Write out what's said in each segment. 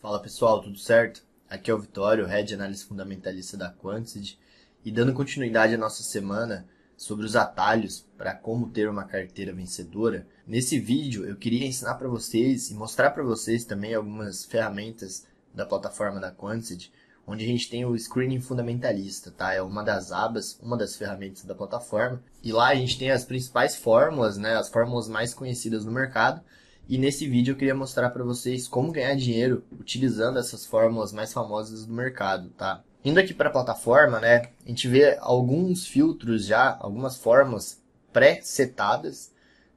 Fala pessoal, tudo certo? Aqui é o Vitório, Head Análise Fundamentalista da Quantsid, e dando continuidade à nossa semana sobre os atalhos para como ter uma carteira vencedora. Nesse vídeo eu queria ensinar para vocês e mostrar para vocês também algumas ferramentas da plataforma da Quantsid, onde a gente tem o Screening Fundamentalista, tá? É uma das abas, uma das ferramentas da plataforma, e lá a gente tem as principais fórmulas, né? As fórmulas mais conhecidas no mercado. E nesse vídeo eu queria mostrar para vocês como ganhar dinheiro utilizando essas fórmulas mais famosas do mercado, tá? Indo aqui para a plataforma, né, a gente vê alguns filtros já, algumas fórmulas pré-setadas.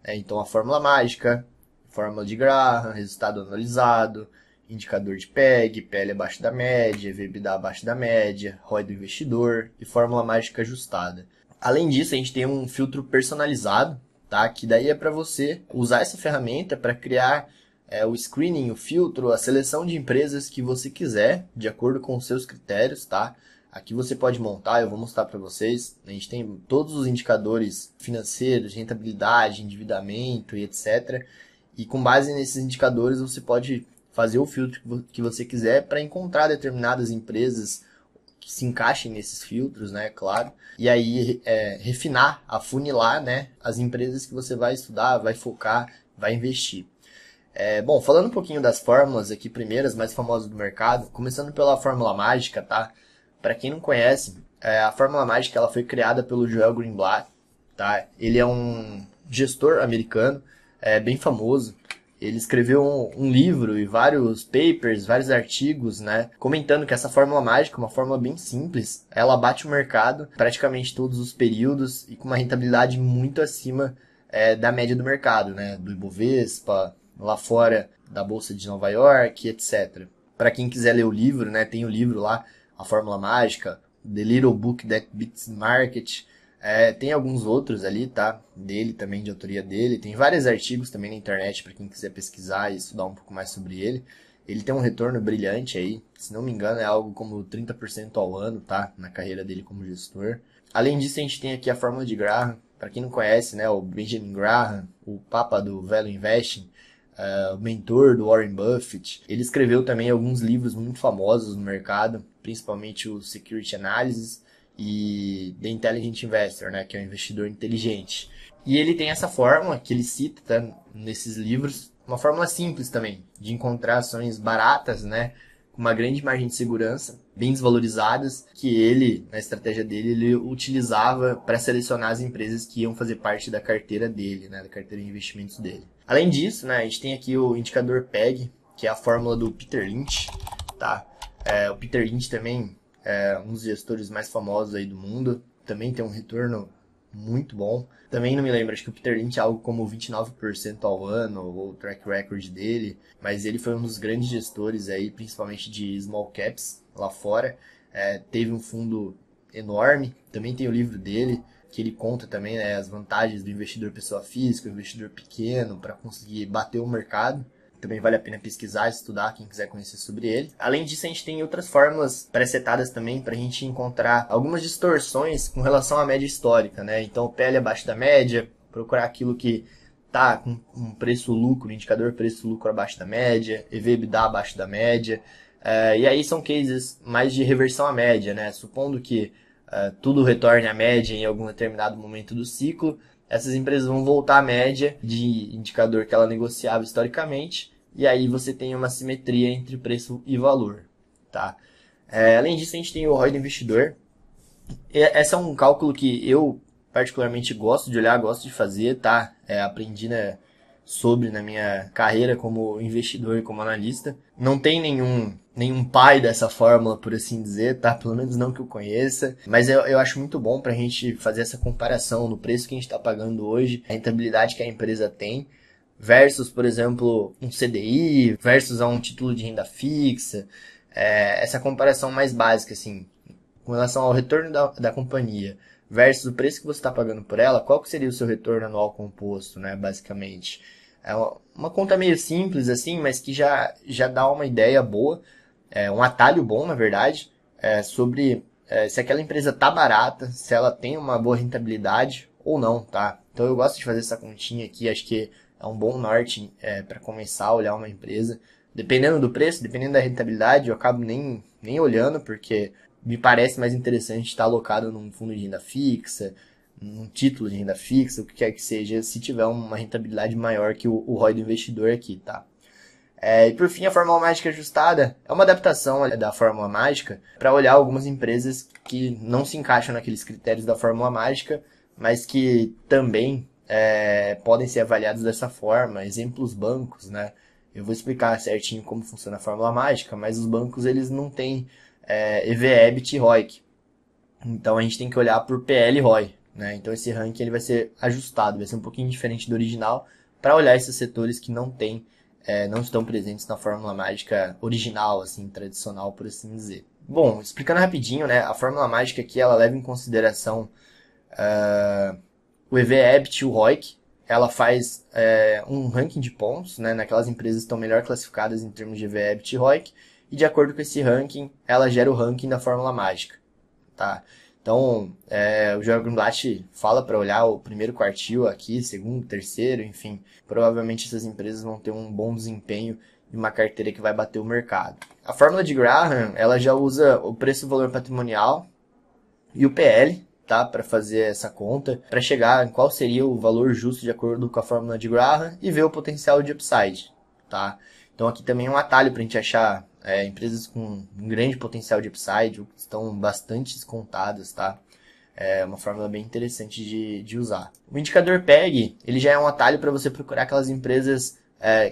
Então a fórmula mágica, fórmula de Graham, resultado analisado, indicador de PEG, PL abaixo da média, EBITDA abaixo da média, ROI do investidor e fórmula mágica ajustada. Além disso, a gente tem um filtro personalizado, tá? Que daí é para você usar essa ferramenta para criar o screening, o filtro, a seleção de empresas que você quiser, de acordo com os seus critérios, tá? Aqui você pode montar, eu vou mostrar para vocês. A gente tem todos os indicadores financeiros, rentabilidade, endividamento e etc. E com base nesses indicadores você pode fazer o filtro que você quiser para encontrar determinadas empresas que se encaixem nesses filtros, né, claro. E aí refinar, afunilar, né, as empresas que você vai estudar, vai focar, vai investir. Bom, falando um pouquinho das fórmulas aqui primeiras, mais famosas do mercado, começando pela fórmula mágica, tá? Para quem não conhece, a fórmula mágica ela foi criada pelo Joel Greenblatt, tá? Ele é um gestor americano, bem famoso. Ele escreveu um livro e vários papers, vários artigos, né, comentando que essa fórmula mágica, uma fórmula bem simples, ela bate o mercado praticamente todos os períodos e com uma rentabilidade muito acima da média do mercado, né, do Ibovespa, lá fora da Bolsa de Nova York, etc. Para quem quiser ler o livro, né, tem o livro lá, A Fórmula Mágica, The Little Book That Beats Market. Tem alguns outros ali, tá? Dele também, de autoria dele. Tem vários artigos também na internet para quem quiser pesquisar e estudar um pouco mais sobre ele. Ele tem um retorno brilhante aí. Se não me engano, é algo como 30% ao ano, tá? Na carreira dele como gestor. Além disso, a gente tem aqui a fórmula de Graham. Para quem não conhece, né? O Benjamin Graham, o papa do Value Investing, o mentor do Warren Buffett. Ele escreveu também alguns livros muito famosos no mercado, principalmente o Security Analysis e The Intelligent Investor, né, que é um investidor inteligente. E ele tem essa fórmula que ele cita, tá, nesses livros, uma fórmula simples também, de encontrar ações baratas, né, com uma grande margem de segurança, bem desvalorizadas, que ele, na estratégia dele, ele utilizava para selecionar as empresas que iam fazer parte da carteira dele, né, da carteira de investimentos dele. Além disso, né, a gente tem aqui o indicador PEG, que é a fórmula do Peter Lynch, tá? O Peter Lynch também um dos gestores mais famosos aí do mundo, também tem um retorno muito bom. Também não me lembro, acho que o Peter Lynch é algo como 29% ao ano, ou o track record dele, mas ele foi um dos grandes gestores aí, principalmente de small caps lá fora. Teve um fundo enorme, também tem o livro dele, que ele conta também, né, as vantagens do investidor pessoa física, o investidor pequeno, para conseguir bater o mercado. Também vale a pena pesquisar, estudar, quem quiser conhecer sobre ele. Além disso, a gente tem outras fórmulas pré-setadas também para a gente encontrar algumas distorções com relação à média histórica, né? Então, o PL abaixo da média, procurar aquilo que está com um preço-lucro, indicador preço-lucro abaixo da média, EV/EBITDA abaixo da média. E aí são cases mais de reversão à média, né? Supondo que tudo retorne à média em algum determinado momento do ciclo, essas empresas vão voltar à média de indicador que ela negociava historicamente, e aí você tem uma simetria entre preço e valor, tá? Além disso, a gente tem o ROI do investidor. Esse é um cálculo que eu particularmente gosto de olhar, gosto de fazer, tá? Aprendi, né, sobre na minha carreira como investidor e como analista. Não tem nenhum pai dessa fórmula, por assim dizer, tá? Pelo menos não que eu conheça. Mas eu acho muito bom pra gente fazer essa comparação no preço que a gente está pagando hoje, a rentabilidade que a empresa tem, versus, por exemplo, um CDI, versus a um título de renda fixa. Essa comparação mais básica, assim, com relação ao retorno da companhia versus o preço que você está pagando por ela, qual que seria o seu retorno anual composto, né, basicamente? É uma conta meio simples, assim, mas que já dá uma ideia boa, um atalho bom, na verdade, sobre se aquela empresa tá barata, se ela tem uma boa rentabilidade ou não, tá? Então eu gosto de fazer essa continha aqui, acho que é um bom norte para começar a olhar uma empresa. Dependendo do preço, dependendo da rentabilidade, eu acabo nem olhando, porque me parece mais interessante estar alocado num fundo de renda fixa, num título de renda fixa, o que quer que seja, se tiver uma rentabilidade maior que o ROI do investidor aqui, tá? E por fim, a fórmula mágica ajustada é uma adaptação da fórmula mágica para olhar algumas empresas que não se encaixam naqueles critérios da fórmula mágica, mas que também podem ser avaliados dessa forma. Exemplos, bancos, né? Eu vou explicar certinho como funciona a fórmula mágica, mas os bancos eles não têm EV/EBIT e ROIC. Então a gente tem que olhar por PL e ROI, né? Então esse ranking ele vai ser ajustado, vai ser um pouquinho diferente do original para olhar esses setores que não estão presentes na fórmula mágica original, assim, tradicional, por assim dizer. Bom, explicando rapidinho, né? A fórmula mágica aqui ela leva em consideração o EV/EBIT e o ROIC. Ela faz um ranking de pontos, né, naquelas empresas que estão melhor classificadas em termos de EV/EBIT e ROIC, e de acordo com esse ranking, ela gera o ranking da fórmula mágica. Tá? Então, o João Grunblatt fala para olhar o primeiro quartil aqui, segundo, terceiro, enfim. Provavelmente essas empresas vão ter um bom desempenho e uma carteira que vai bater o mercado. A fórmula de Graham, ela já usa o preço-valor patrimonial e o PL, tá, para fazer essa conta, para chegar em qual seria o valor justo de acordo com a fórmula de Graham e ver o potencial de upside, tá? Então aqui também é um atalho para a gente achar empresas com um grande potencial de upside, ou que estão bastante descontadas, tá? É uma fórmula bem interessante de usar. O indicador PEG, ele já é um atalho para você procurar aquelas empresas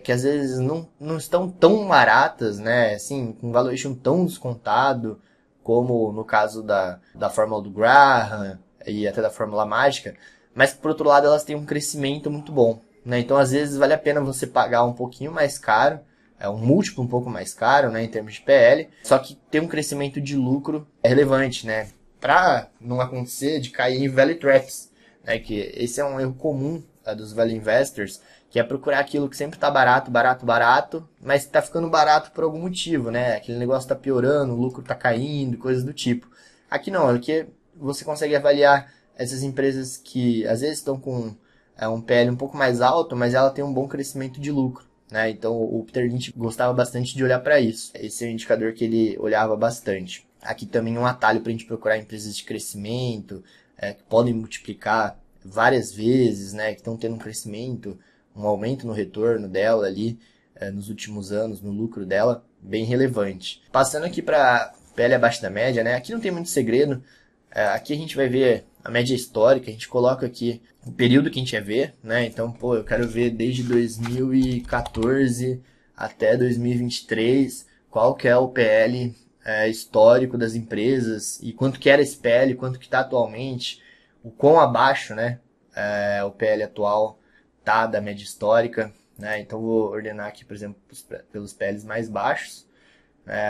que às vezes não estão tão baratas, né? Assim, com valuation tão descontado, como no caso da fórmula do Graham e até da fórmula mágica, mas que por outro lado elas têm um crescimento muito bom, né? Então às vezes vale a pena você pagar um pouquinho mais caro, um múltiplo um pouco mais caro, né, em termos de PL, só que ter um crescimento de lucro é relevante, né? Para não acontecer de cair em value traps, né? Que esse é um erro comum dos value investors, que é procurar aquilo que sempre está barato, barato, barato, mas está ficando barato por algum motivo, né? Aquele negócio está piorando, o lucro está caindo, coisas do tipo. Aqui não, aqui você consegue avaliar essas empresas que às vezes estão com um PL um pouco mais alto, mas ela tem um bom crescimento de lucro, né? Então o Peter Lynch gostava bastante de olhar para isso. Esse é o indicador que ele olhava bastante. Aqui também um atalho para a gente procurar empresas de crescimento, que podem multiplicar várias vezes, né? Que estão tendo um crescimento, um aumento no retorno dela ali nos últimos anos, no lucro dela, bem relevante. Passando aqui para PL abaixo da média, né? Aqui não tem muito segredo. Aqui a gente vai ver a média histórica, a gente coloca aqui o período que a gente quer ver, né? Então, pô, eu quero ver desde 2014 até 2023 qual que é o PL histórico das empresas e quanto que era esse PL, quanto que está atualmente, o quão abaixo, né? O PL atual tá da média histórica, né? Então vou ordenar aqui, por exemplo, pelos PLs mais baixos.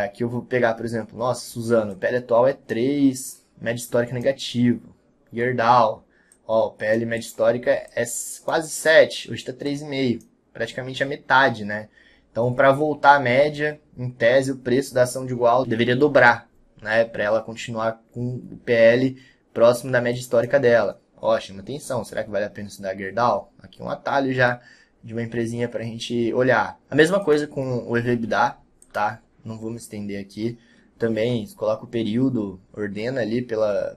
Aqui eu vou pegar, por exemplo, nossa, Suzano, o PL atual é 3, média histórica negativo. Gerdau, ó, o PL média histórica é quase 7, hoje está 3,5, praticamente a metade, né? Então, para voltar à média, em tese, o preço da ação de igual deveria dobrar, né? Para ela continuar com o PL próximo da média histórica dela. Ó, chama atenção, será que vale a pena estudar Gerdau? Aqui um atalho já de uma empresinha para a gente olhar. A mesma coisa com o EV/EBITDA, tá? Não vou me estender aqui. Também coloca o período, ordena ali pela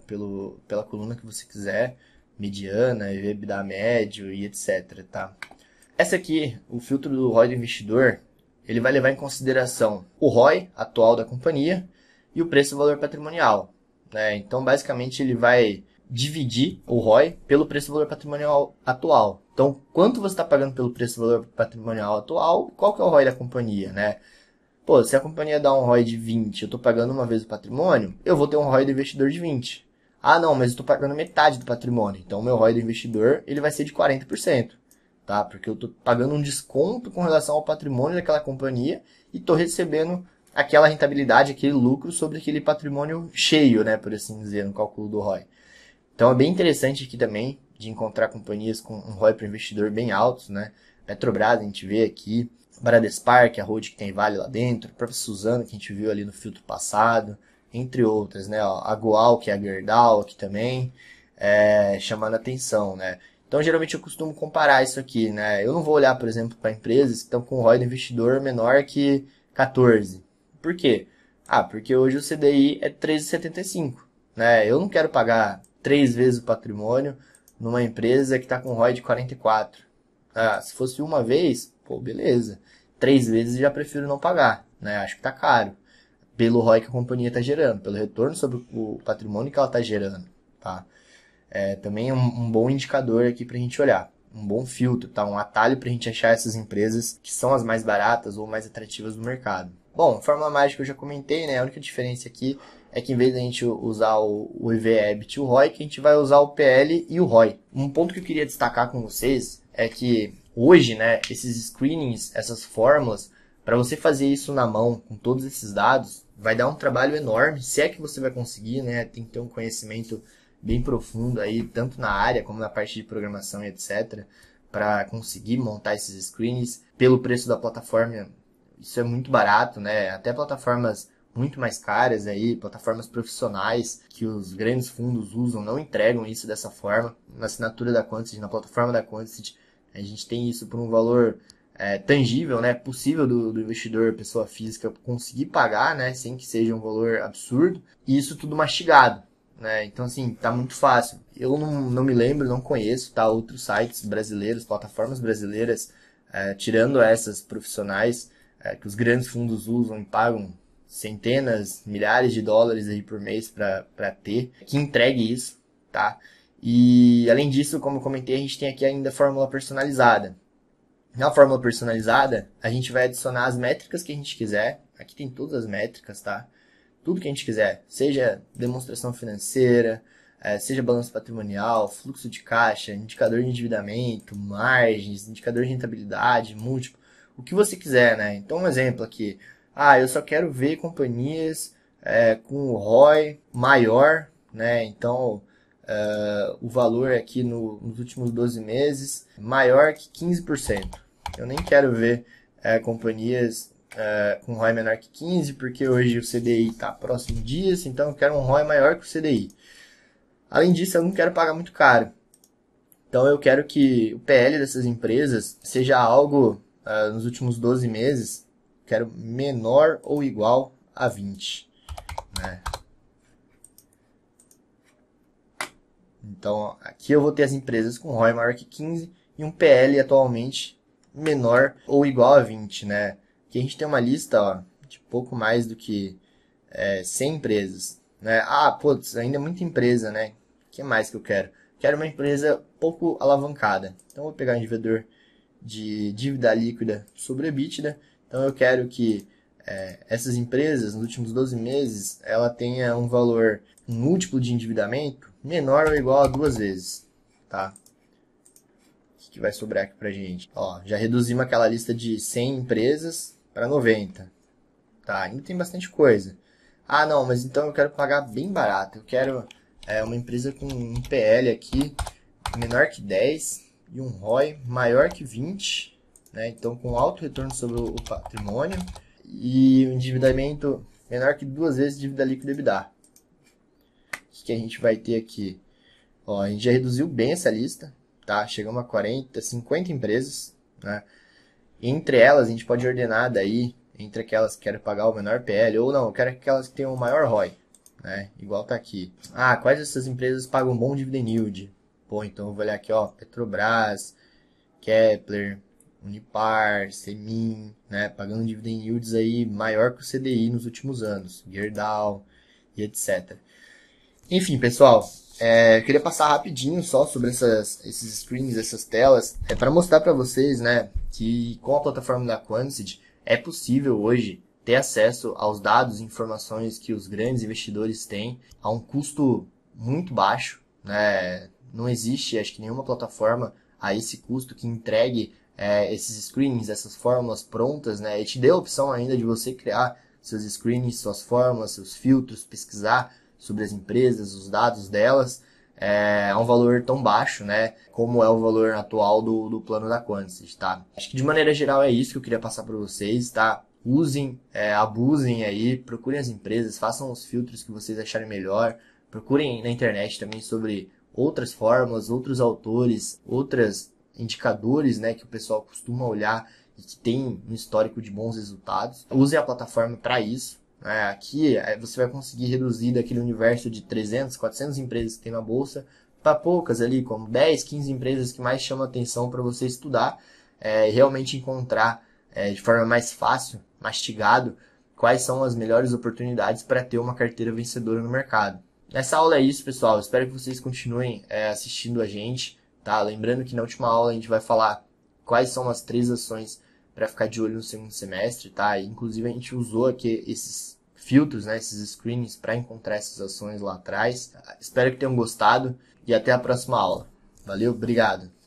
coluna que você quiser, mediana, EBITDA médio e etc, tá? Essa aqui, o filtro do ROI do investidor, ele vai levar em consideração o ROI atual da companhia e o preço-valor patrimonial, né? Então, basicamente, ele vai dividir o ROI pelo preço-valor patrimonial atual. Então, quanto você está pagando pelo preço-valor patrimonial atual, qual que é o ROI da companhia, né? Pô, se a companhia dá um ROI de 20, eu estou pagando uma vez o patrimônio, eu vou ter um ROI do investidor de 20. Ah, não, mas eu estou pagando metade do patrimônio. Então, o meu ROI do investidor ele vai ser de 40%. Tá? Porque eu estou pagando um desconto com relação ao patrimônio daquela companhia e estou recebendo aquela rentabilidade, aquele lucro sobre aquele patrimônio cheio, né, por assim dizer, no cálculo do ROI. Então, é bem interessante aqui também de encontrar companhias com um ROI para o investidor bem altos, né? Petrobras, a gente vê aqui, Bradespar, que é a Hold que tem Vale lá dentro, a própria Suzano, que a gente viu ali no filtro passado, entre outras, né? A Goal, que é a Gerdau aqui também, chamando a atenção, né? Então, geralmente eu costumo comparar isso aqui, né? Eu não vou olhar, por exemplo, para empresas que estão com o ROI do investidor menor que 14. Por quê? Ah, porque hoje o CDI é 13,75, né? Eu não quero pagar 3 vezes o patrimônio numa empresa que está com ROI de 44. Ah, se fosse uma vez, pô, beleza. 3 vezes já prefiro não pagar, né? Acho que tá caro. Pelo ROI que a companhia está gerando, pelo retorno sobre o patrimônio que ela está gerando, tá? Também é um bom indicador aqui para a gente olhar. Um bom filtro, tá? Um atalho para a gente achar essas empresas que são as mais baratas ou mais atrativas do mercado. Bom, fórmula mágica eu já comentei, né? A única diferença aqui é que em vez de a gente usar o EV/EBIT e o ROI, que a gente vai usar o PL e o ROI. Um ponto que eu queria destacar com vocês é que hoje, né, esses screenings, essas fórmulas, para você fazer isso na mão com todos esses dados, vai dar um trabalho enorme, se é que você vai conseguir, né? Tem que ter um conhecimento bem profundo aí, tanto na área como na parte de programação e etc, para conseguir montar esses screens. Pelo preço da plataforma, isso é muito barato, né? Até plataformas muito mais caras aí, plataformas profissionais que os grandes fundos usam, não entregam isso dessa forma. Na assinatura da Quantity, na plataforma da Quantity, a gente tem isso por um valor tangível, né? Possível do investidor, pessoa física, conseguir pagar, né? Sem que seja um valor absurdo. E isso tudo mastigado, né? Então, assim, tá muito fácil. Eu não me lembro, não conheço, tá? Outros sites brasileiros, plataformas brasileiras, tirando essas profissionais que os grandes fundos usam e pagam centenas, milhares de dólares aí por mês para ter, que entregue isso, tá? E, além disso, como eu comentei, a gente tem aqui ainda a fórmula personalizada. Na fórmula personalizada, a gente vai adicionar as métricas que a gente quiser. Aqui tem todas as métricas, tá? Tudo que a gente quiser, seja demonstração financeira, seja balanço patrimonial, fluxo de caixa, indicador de endividamento, margens, indicador de rentabilidade, múltiplo, o que você quiser, né? Então, um exemplo aqui. Ah, eu só quero ver companhias com o ROI maior, né? Então, o valor aqui nos últimos 12 meses maior que 15%. Eu nem quero ver companhias com ROI menor que 15, porque hoje o CDI está próximo disso, então eu quero um ROI maior que o CDI. Além disso, eu não quero pagar muito caro. Então eu quero que o PL dessas empresas seja algo, nos últimos 12 meses, quero menor ou igual a 20. Né? Então aqui eu vou ter as empresas com ROI maior que 15 e um PL atualmente menor ou igual a 20, né? Aqui a gente tem uma lista, ó, de pouco mais do que 100 empresas, né? Ah, putz, ainda é muita empresa, né? O que mais que eu quero? Quero uma empresa pouco alavancada. Então, eu vou pegar o indicador de dívida líquida sobre EBITDA. Então, eu quero que essas empresas, nos últimos 12 meses, ela tenha um valor, um múltiplo de endividamento menor ou igual a 2 vezes, tá? O que vai sobrar aqui pra gente? Ó, já reduzimos aquela lista de 100 empresas para 90. Tá, ainda tem bastante coisa. Ah, não, mas então eu quero pagar bem barato. Eu quero uma empresa com um PL aqui menor que 10 e um ROI maior que 20, né? Então com alto retorno sobre o patrimônio e um endividamento menor que 2 vezes dívida líquida EBITDA. O que a gente vai ter aqui? Ó, a gente já reduziu bem essa lista, tá? Chegamos a 40, 50 empresas, né? Entre elas a gente pode ordenar daí entre aquelas que querem pagar o menor PL ou não, eu quero aquelas que tenham o maior ROI, né? Igual tá aqui. Ah, quais dessas empresas pagam um bom dividend yield? Pô, então eu vou olhar aqui, ó, Petrobras, Kepler, Unipar, Semin, né? Pagando dividend yields aí maior que o CDI nos últimos anos, Gerdau e etc. Enfim, pessoal, eu queria passar rapidinho só sobre esses screens, essas telas, para mostrar para vocês, né, que com a plataforma da Quantity é possível hoje ter acesso aos dados e informações que os grandes investidores têm a um custo muito baixo, né? Não existe, acho que nenhuma plataforma a esse custo que entregue esses screens, essas fórmulas prontas, né? E te dê a opção ainda de você criar seus screens, suas fórmulas, seus filtros, pesquisar sobre as empresas, os dados delas, é um valor tão baixo, né, como é o valor atual do plano da Quantity, tá? Acho que de maneira geral é isso que eu queria passar para vocês, tá? Usem, abusem aí, procurem as empresas, façam os filtros que vocês acharem melhor, procurem na internet também sobre outras fórmulas, outros autores, outros indicadores, né, que o pessoal costuma olhar e que tem um histórico de bons resultados. Use a plataforma para isso. Aqui você vai conseguir reduzir daquele universo de 300, 400 empresas que tem na bolsa para poucas ali, como 10, 15 empresas que mais chamam a atenção para você estudar e realmente encontrar de forma mais fácil, mastigado, quais são as melhores oportunidades para ter uma carteira vencedora no mercado. Nessa aula é isso, pessoal. Espero que vocês continuem assistindo a gente. Tá? Lembrando que na última aula a gente vai falar quais são as 3 ações para ficar de olho no segundo semestre. Tá? E, inclusive a gente usou aqui esses filtros, né, esses screenings para encontrar essas ações lá atrás. Espero que tenham gostado e até a próxima aula. Valeu, obrigado!